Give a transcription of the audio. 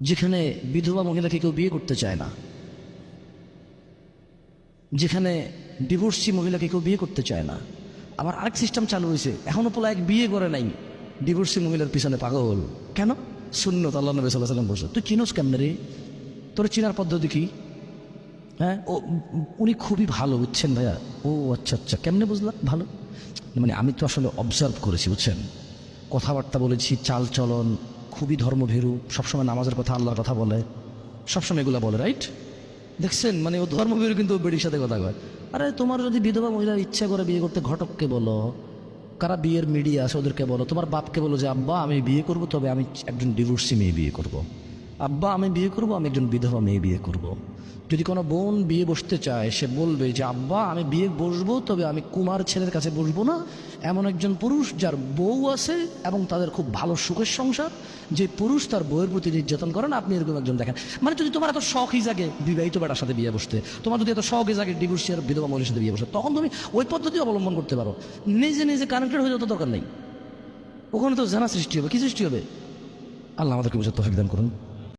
যেখানে বিধবা মহিলাকে কেউ বিয়ে করতে চায় না, যেখানে ডিভোর্সি মহিলাকে কেউ বিয়ে করতে চায় না। আবার আরেক সিস্টেম চালু হয়েছে, এখনো পোলা এক বিয়ে করে নাই, ডিভোর্সি মহিলার পিছনে পাগল। কেন? সুন্নত আল্লাহ নবী সাল্লাল্লাহু আলাইহি ওয়াসাল্লাম বলছে। তুই চিনোস কেমনে রে? তোর চিনার পদ্ধতি কি? হ্যাঁ, ও উনি খুবই ভালো, বুঝছেন ভাইয়া? ও আচ্ছা আচ্ছা, কেমনে বুঝলাম ভালো? মানে আমি তো আসলে অবজার্ভ করেছি, বুঝছেন, কথাবার্তা বলেছি, চাল চলন খুবই ধর্মভীরু, সবসময় নামাজের কথা, আল্লাহর কথা বলে, সবসময় এগুলো বলে, রাইট? দেখছেন, মানে ও ধর্মভীরু কিন্তু বেডির সাথে কথা কয়। আরে তোমার যদি বিধবা মহিলার ইচ্ছা করে বিয়ে করতে, ঘটককে বলো, কারা বিয়ের মিডিয়া আছে ওদেরকে বলো, তোমার বাপকে বলো যে আব্বা আমি বিয়ে করব, তবে আমি একজন ডিভোর্সি মেয়ে বিয়ে করব। আব্বা আমি বিয়ে করব, আমি একজন বিধবা মেয়ে বিয়ে করব। যদি কোনো বোন বিয়ে বসতে চায়, সে বলবে যে আব্বা আমি বিয়ে বসবো, তবে আমি কুমার ছেলের কাছে বসবো না। এমন একজন পুরুষ যার বউ আছে এবং তাদের খুব ভালো সুখের সংসার, যে পুরুষ তার বউয়ের প্রতি নির্যাতন করে না, আপনি এরকম একজন দেখেন। মানে যদি তোমার এত শখই জাগে বিবাহিত বেটার সাথে বিয়ে বসতে, তোমার যদি এত শখই জাগে ডিভোর্সি আর বিধবা মহিলার সাথে বিয়ে বসতে, তখন তুমি ওই পদ্ধতি অবলম্বন করতে পারো। নিজে নিজে কানেক্টেড হয়ে যাওয়ার দরকার নেই। ওখানে তো জানা সৃষ্টি হবে, কি সৃষ্টি হবে? আল্লাহ আমাদেরকে বুঝার তৌফিক দান করুন।